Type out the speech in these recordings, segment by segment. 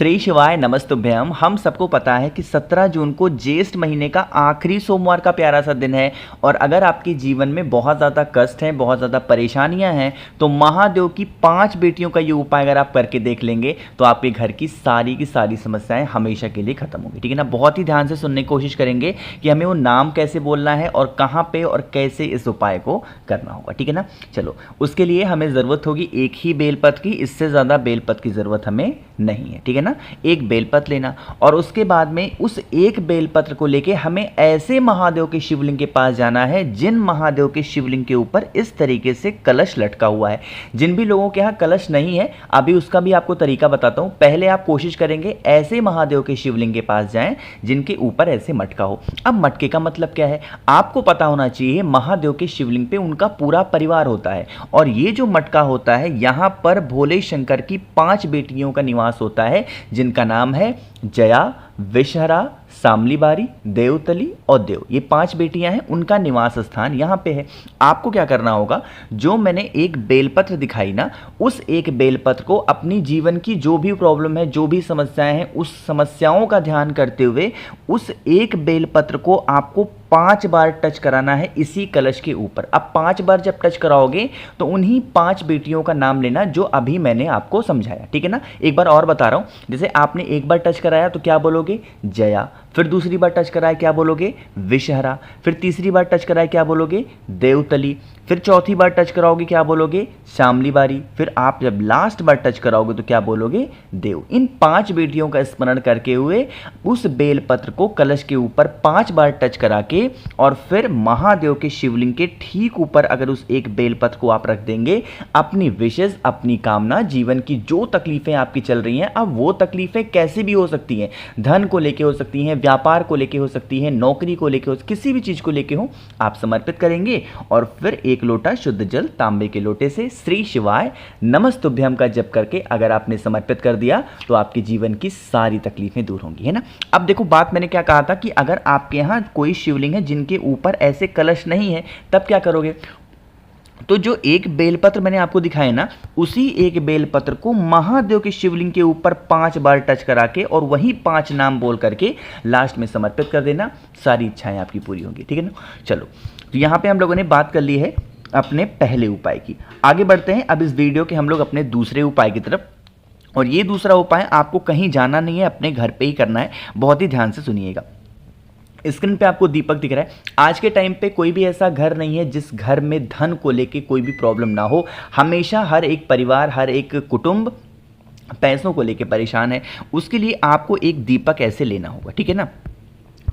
श्री शिवाय नमस्तुभ्यम। हम सबको पता है कि 17 जून को ज्येष्ठ महीने का आखिरी सोमवार का प्यारा सा दिन है और अगर आपके जीवन में बहुत ज़्यादा कष्ट हैं, बहुत ज़्यादा परेशानियां हैं तो महादेव की 5 बेटियों का ये उपाय अगर आप करके देख लेंगे तो आपके घर की सारी समस्याएं हमेशा के लिए खत्म होंगी। ठीक है ना। बहुत ही ध्यान से सुनने की कोशिश करेंगे कि हमें वो नाम कैसे बोलना है और कहाँ पे और कैसे इस उपाय को करना होगा। ठीक है ना। चलो, उसके लिए हमें ज़रूरत होगी एक ही बेलपत्र की, इससे ज़्यादा बेलपत्र की ज़रूरत हमें नहीं है। ठीक है ना। एक बेलपत्र लेना और उसके बाद में उस एक बेलपत्र को लेके हमें ऐसे महादेव के शिवलिंग के पास जाना है जिन महादेव के शिवलिंग के ऊपर इस तरीके से कलश लटका हुआ है। जिन भी लोगों के यहाँ कलश नहीं है, अभी उसका भी आपको तरीका बताता हूं। पहले आप कोशिश करेंगे ऐसे महादेव के शिवलिंग के पास जाएं जिनके ऊपर ऐसे मटका हो। अब मटके का मतलब क्या है आपको पता होना चाहिए। महादेव के शिवलिंग पे उनका पूरा परिवार होता है और ये जो मटका होता है यहां पर भोले शंकर की 5 बेटियों का निवास होता है जिनका नाम है जया, विषहरा, सामलीबारी, देवतली और देव। ये 5 बेटियां हैं, उनका निवास स्थान यहां पे है। आपको क्या करना होगा, जो मैंने एक बेलपत्र दिखाई ना, उस एक बेलपत्र को अपनी जीवन की जो भी प्रॉब्लम है, जो भी समस्याएं हैं, उस समस्याओं का ध्यान करते हुए उस एक बेलपत्र को आपको 5 बार टच कराना है इसी कलश के ऊपर। अब 5 बार जब टच कराओगे तो उन्हीं 5 बेटियों का नाम लेना जो अभी मैंने आपको समझाया। ठीक है ना। एक बार और बता रहा हूं, जैसे आपने एक बार टच कराया तो क्या बोलोगे, जया। फिर दूसरी बार टच कराया क्या बोलोगे, विषहरा। फिर तीसरी बार टच कराया क्या बोलोगे, देवतली। फिर चौथी बार टच कराओगे क्या बोलोगे, शामलीबारी। फिर आप जब लास्ट बार टच कराओगे तो क्या बोलोगे, देव। इन 5 बेटियों का स्मरण करके हुए उस बेलपत्र को कलश के ऊपर 5 बार टच करा के और फिर महादेव के शिवलिंग के ठीक ऊपर अगर उस एक बेलपत्र को आप रख देंगे, अपनी विशेष, अपनी कामना, जीवन की जो तकलीफें आपकी चल रही हैं, अब वो तकलीफें कैसी भी हो सकती हैं, धन को लेके हो सकती हैं, व्यापार को लेके हो सकती हैं, नौकरी को लेके हो, किसी भी चीज को लेके हो, आप समर्पित करेंगे और फिर एक लोटा शुद्ध जल तांबे के लोटे से श्री शिवाय नमस्तुभ्यम का जप करके अगर आपने समर्पित कर दिया तो आपके जीवन की सारी तकलीफें दूर होंगी। है ना। अब देखो, बात मैंने क्या कहा था कि अगर आपके यहां कोई शिवलिंग है जिनके ऊपर ऐसे कलश नहीं है तब क्या करोगे, तो जो एक बेलपत्र मैंने आपको दिखाया ना, उसी एक बेलपत्र को महादेव के शिवलिंग के ऊपर 5 बार टच करा के और वही 5 नाम बोल करके लास्ट में समर्पित कर देना, सारी इच्छाएं आपकी पूरी होंगी। ठीक है ना। चलो, तो यहां पे हम लोगों ने बात कर ली है अपने पहले उपाय की। आगे बढ़ते हैं अब इस वीडियो के हम लोग अपने दूसरे उपाय की तरफ। और ये दूसरा उपाय आपको कहीं जाना नहीं है, अपने घर पे ही करना है। बहुत ही ध्यान से सुनिएगा। स्क्रीन पे आपको दीपक दिख रहा है। आज के टाइम पे कोई भी ऐसा घर नहीं है जिस घर में धन को लेके कोई भी प्रॉब्लम ना हो। हमेशा हर एक परिवार, हर एक कुटुंब पैसों को लेके परेशान है। उसके लिए आपको एक दीपक ऐसे लेना होगा। ठीक है ना।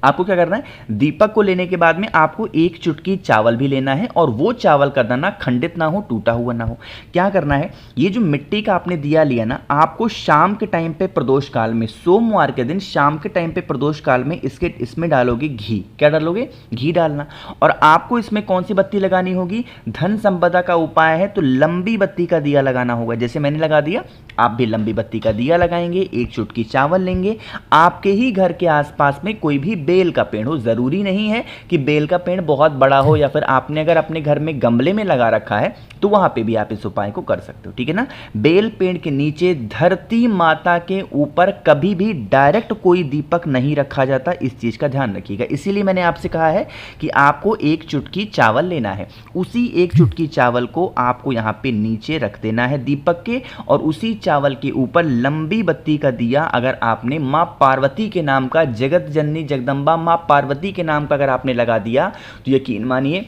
आपको क्या करना है, दीपक को लेने के बाद में आपको एक चुटकी चावल भी लेना है और वो चावल का दाना खंडित ना हो, टूटा हुआ ना हो। क्या करना है, ये जो मिट्टी का आपने दिया लिया ना, आपको शाम के टाइम पे प्रदोष काल में, सोमवार के दिन शाम के टाइम पे प्रदोष काल में इसमें डालोगे घी। क्या डालोगे, घी डालना। और आपको इसमें कौन सी बत्ती लगानी होगी, धन संपदा का उपाय है तो लंबी बत्ती का दिया लगाना होगा। जैसे मैंने लगा दिया, आप भी लंबी बत्ती का दिया लगाएंगे, एक चुटकी चावल लेंगे। आपके ही घर के आसपास में कोई भी बेल का पेड़ हो, जरूरी नहीं है कि बेल का पेड़ बहुत बड़ा हो, या फिर आपने अगर अपने घर में गमले में लगा रखा है तो वहां पे भी आप इस उपाय को कर सकते हो। ठीक है ना। बेल पेड़ के नीचे धरती माता के ऊपर कभी भी डायरेक्ट कोई दीपक नहीं रखा जाता, इस चीज का ध्यान रखिएगा। इसीलिए मैंने आपसे कहा है कि आपको एक चुटकी चावल लेना है, उसी एक चुटकी चावल को आपको यहां पे नीचे रख देना है दीपक के, और उसी चावल के ऊपर लंबी बत्ती का दिया अगर आपने मां पार्वती के नाम का, जगत जननी जगदम्बा मां पार्वती के नाम का अगर आपने लगा दिया तो यकीन मानिए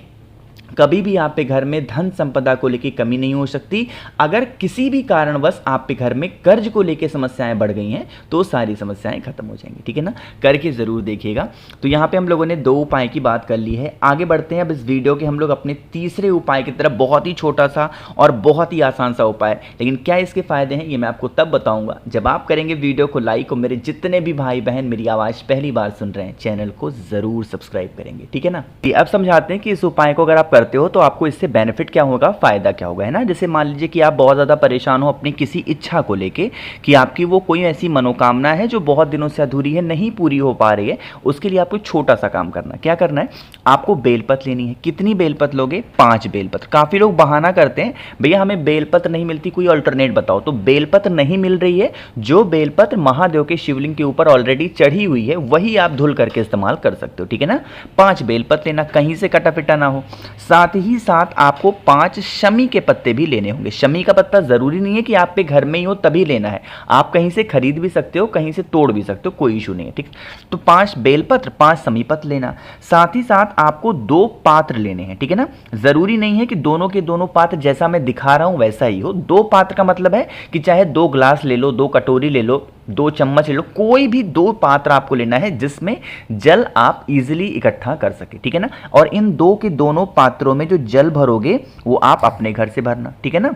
कभी भी आप पे घर में धन संपदा को लेके कमी नहीं हो सकती। अगर किसी भी कारणवश आप पे घर में कर्ज को लेके समस्याएं बढ़ गई हैं तो सारी समस्याएं खत्म हो जाएंगी। ठीक है ना। करके जरूर देखिएगा। तो यहाँ पे हम लोगों ने 2 उपाय की बात कर ली है। आगे बढ़ते हैं अब इस वीडियो के हम लोग अपने तीसरे उपाय की तरफ। बहुत ही छोटा सा और बहुत ही आसान सा उपाय, लेकिन क्या इसके फायदे हैं ये मैं आपको तब बताऊंगा जब आप करेंगे वीडियो को लाइक, और मेरे जितने भी भाई बहन मेरी आवाज पहली बार सुन रहे हैं चैनल को जरूर सब्सक्राइब करेंगे। ठीक है ना। अब समझाते हैं कि इस उपाय को अगर आप करते हो तो आपको इससे बेनिफिट क्या होगा, फ़ायदा क्या होगा, है ना। जैसे मान लीजिए कि आप बहुत ज़्यादा परेशान हो अपनी किसी इच्छा को लेके कि आपकी वो कोई ऐसी मनोकामना है जो बहुत दिनों से अधूरी है, नहीं पूरी हो पा रही है। उसके लिए आपको छोटा सा काम करना है। क्या करना है, आपको बेलपत्र लेनी है। कितनी बेलपत्र लोगे, 5 बेलपत्र। काफ़ी लोग बहाना करते हैं, भैया हमें बेलपत्र नहीं मिलती, कोई अल्टरनेट बताओ। तो बेलपत्र नहीं मिल रही है, जो बेलपत्र महादेव के शिवलिंग के ऊपर ऑलरेडी चढ़ी हुई है वही आप धुल करके इस्तेमाल कर सकते हो, ठीक है ना। 5 बेलपत्र लेना, कहीं से कटा पिटा ना हो। साथ ही साथ आपको 5 शमी के पत्ते भी लेने होंगे। शमी का पत्ता जरूरी नहीं है कि आप पे घर में ही हो तभी लेना है, आप कहीं से खरीद भी सकते हो, कहीं से तोड़ भी सकते हो, कोई इशू नहीं है, ठीक। तो 5 बेलपत्र, 5 शमी पत्र लेना। साथ ही साथ आपको 2 पात्र लेने हैं, ठीक है ना। जरूरी नहीं है कि दोनों के दोनों पात्र जैसा मैं दिखा रहा हूं वैसा ही हो। 2 पात्र का मतलब है कि चाहे 2 ग्लास ले लो, 2 कटोरी ले लो, 2 चम्मच ले लो, कोई भी 2 पात्र आपको लेना है जिसमें जल आप इजीली इकट्ठा कर सके, ठीक है ना। और इन 2 के दोनों पात्रों में जो जल भरोगे वो आप अपने घर से भरना, ठीक है ना।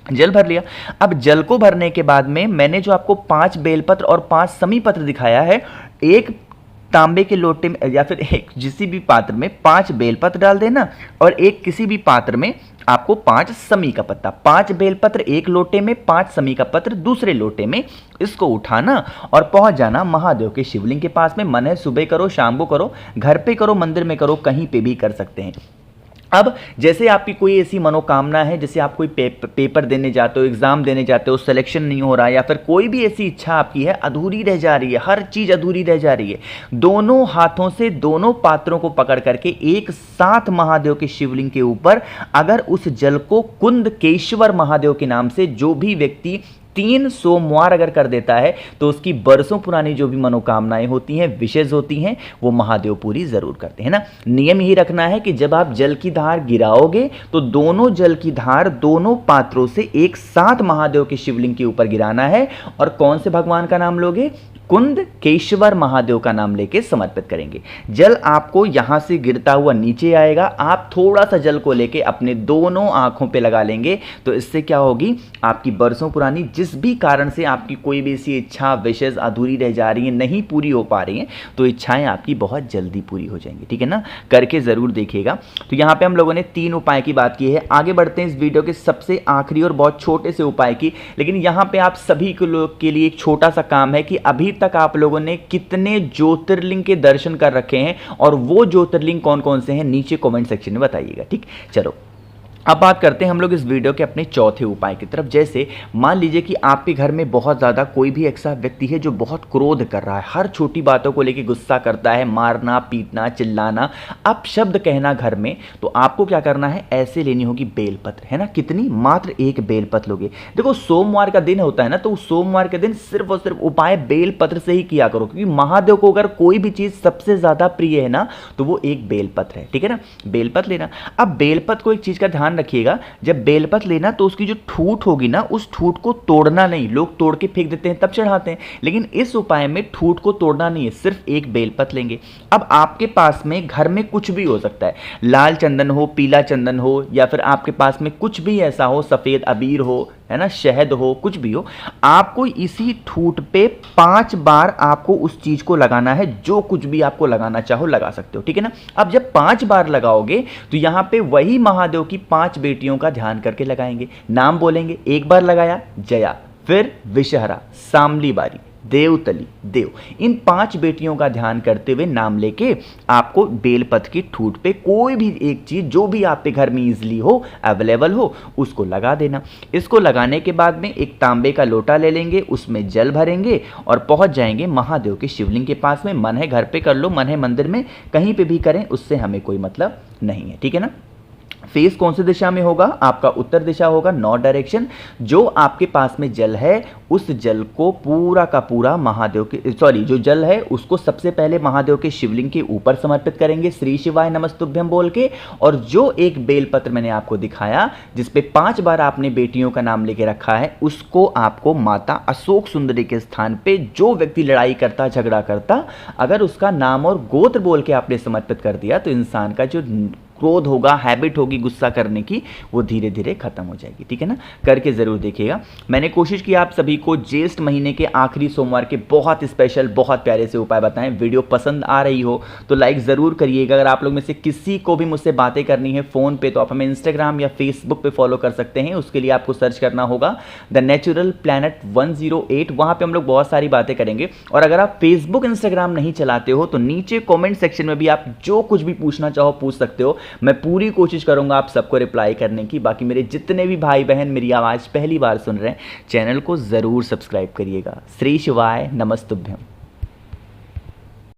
जल भर लिया। अब जल को भरने के बाद में मैंने जो आपको 5 बेलपत्र और 5 समी पत्र दिखाया है, एक तांबे के लोटे में या फिर एक किसी भी पात्र में 5 बेलपत्र डाल देना और एक किसी भी पात्र में आपको 5 समी का पत्ता। 5 बेलपत्र एक लोटे में, 5 समी का पत्र दूसरे लोटे में। इसको उठाना और पहुंच जाना महादेव के शिवलिंग के पास में। मन है सुबह करो, शाम को करो, घर पे करो, मंदिर में करो, कहीं पे भी कर सकते हैं। अब जैसे आपकी कोई ऐसी मनोकामना है, जैसे आप कोई पेपर देने जाते हो, एग्जाम देने जाते हो, सिलेक्शन नहीं हो रहा, या फिर कोई भी ऐसी इच्छा आपकी है अधूरी रह जा रही है, हर चीज अधूरी रह जा रही है, दोनों हाथों से दोनों पात्रों को पकड़ करके एक साथ महादेव के शिवलिंग के ऊपर अगर उस जल को कुंदकेश्वर महादेव के नाम से जो भी व्यक्ति 3 सोमवार अगर कर देता है तो उसकी बरसों पुरानी जो भी मनोकामनाएं होती हैं, विशेष होती हैं, वो महादेव पूरी जरूर करते हैं ना। नियम यही रखना है कि जब आप जल की धार गिराओगे तो दोनों जल की धार दोनों पात्रों से एक साथ महादेव के शिवलिंग के ऊपर गिराना है। और कौन से भगवान का नाम लोगे, कुंदकेश्वर महादेव का नाम लेके समर्पित करेंगे। जल आपको यहां से गिरता हुआ नीचे आएगा, आप थोड़ा सा जल को लेके अपने दोनों आंखों पे लगा लेंगे। तो इससे क्या होगी, आपकी बरसों पुरानी जिस भी कारण से आपकी कोई भी ऐसी इच्छा विशेष अधूरी रह जा रही है, नहीं पूरी हो पा रही हैं, तो इच्छाएं आपकी बहुत जल्दी पूरी हो जाएंगी, ठीक है ना। करके जरूर देखिएगा। तो यहाँ पे हम लोगों ने 3 उपाय की बात की है। आगे बढ़ते हैं इस वीडियो के सबसे आखिरी और बहुत छोटे से उपाय की। लेकिन यहाँ पे आप सभी के लिए एक छोटा सा काम है कि अभी तक आप लोगों ने कितने ज्योतिर्लिंग के दर्शन कर रखे हैं और वो ज्योतिर्लिंग कौन कौन से हैं, नीचे कमेंट सेक्शन में बताइएगा, ठीक। चलो अब बात करते हैं हम लोग इस वीडियो के अपने चौथे उपाय की तरफ। जैसे मान लीजिए कि आपके घर में बहुत ज़्यादा कोई भी ऐसा व्यक्ति है जो बहुत क्रोध कर रहा है, हर छोटी बातों को लेकर गुस्सा करता है, मारना पीटना चिल्लाना अपशब्द कहना घर में। तो आपको क्या करना है, ऐसे लेनी होगी बेलपत्र, है ना। कितनी, मात्र 1 बेलपत्र लोगे। देखो सोमवार का दिन होता है ना, तो सोमवार के दिन सिर्फ और सिर्फ उपाय बेलपत्र से ही किया करो, क्योंकि महादेव को अगर कोई भी चीज़ सबसे ज़्यादा प्रिय है ना तो वो एक बेलपत्र है, ठीक है ना। बेलपत्र लेना। अब बेलपत्र को एक चीज़ का ध्यान रखिएगा, जब बेलपत्र लेना तो उसकी जो ठूठ होगी ना, उस ठूठ को तोड़ना नहीं। लोग तोड़ के फेंक देते हैं तब चढ़ाते हैं, लेकिन इस उपाय में ठूठ को तोड़ना नहीं है, सिर्फ 1 बेलपत्र लेंगे। अब आपके पास में घर में कुछ भी हो सकता है, लाल चंदन हो, पीला चंदन हो, या फिर आपके पास में कुछ भी ऐसा हो, सफेद अबीर हो, है ना, शहद हो, कुछ भी हो। आपको इसी ठूठ पे 5 बार आपको उस चीज को लगाना है, जो कुछ भी आपको लगाना चाहो लगा सकते हो, ठीक है ना। अब जब 5 बार लगाओगे तो यहां पे वही महादेव की 5 बेटियों का ध्यान करके लगाएंगे, नाम बोलेंगे। 1 बार लगाया जया, फिर विषहरा, सामली बारी, देवतली, देव, इन 5 बेटियों का ध्यान करते हुए नाम लेके आपको बेलपत्र की ठूठ पे कोई भी एक चीज जो भी आपके घर में इजीली हो, अवेलेबल हो, उसको लगा देना। इसको लगाने के बाद में एक तांबे का लोटा ले लेंगे, उसमें जल भरेंगे और पहुंच जाएंगे महादेव के शिवलिंग के पास में। मन है घर पे कर लो, मन है मंदिर में, कहीं पे भी करें, उससे हमें कोई मतलब नहीं है, ठीक है ना। फेस कौन सी दिशा में होगा, आपका उत्तर दिशा होगा, नॉर्थ डायरेक्शन। जो आपके पास में जल है उस जल को पूरा का पूरा महादेव के जो जल है उसको सबसे पहले महादेव के शिवलिंग के ऊपर समर्पित करेंगे, श्री शिवाय नमस्तुभ्यम बोल के। और जो एक बेलपत्र मैंने आपको दिखाया जिसपे 5 बार आपने बेटियों का नाम लेके रखा है, उसको आपको माता अशोक सुंदरी के स्थान पे जो व्यक्ति लड़ाई करता, झगड़ा करता, अगर उसका नाम और गोत्र बोल के आपने समर्पित कर दिया तो इंसान का जो क्रोध होगा, हैबिट होगी गुस्सा करने की, वो धीरे धीरे खत्म हो जाएगी। ठीक है ना, करके ज़रूर देखिएगा। मैंने कोशिश की आप सभी को ज्येष्ठ महीने के आखिरी सोमवार के बहुत स्पेशल, बहुत प्यारे से उपाय बताएं। वीडियो पसंद आ रही हो तो लाइक ज़रूर करिएगा। अगर आप लोग में से किसी को भी मुझसे बातें करनी है फ़ोन पे, तो आप हमें इंस्टाग्राम या फेसबुक पे फॉलो कर सकते हैं। उसके लिए आपको सर्च करना होगा द नेचुरल प्लैनेट 108। वहाँ पे हम लोग बहुत सारी बातें करेंगे। और अगर आप फेसबुक इंस्टाग्राम नहीं चलाते हो तो नीचे कमेंट सेक्शन में भी आप जो कुछ भी पूछना चाहो पूछ सकते हो। मैं पूरी कोशिश करूंगा आप सबको रिप्लाई करने की। बाकी मेरे जितने भी भाई बहन मेरी आवाज़ पहली बार सुन रहे हैं, चैनल को ज़रूर सब्सक्राइब करिएगा। श्री शिवाय नमस्तुभ्यम।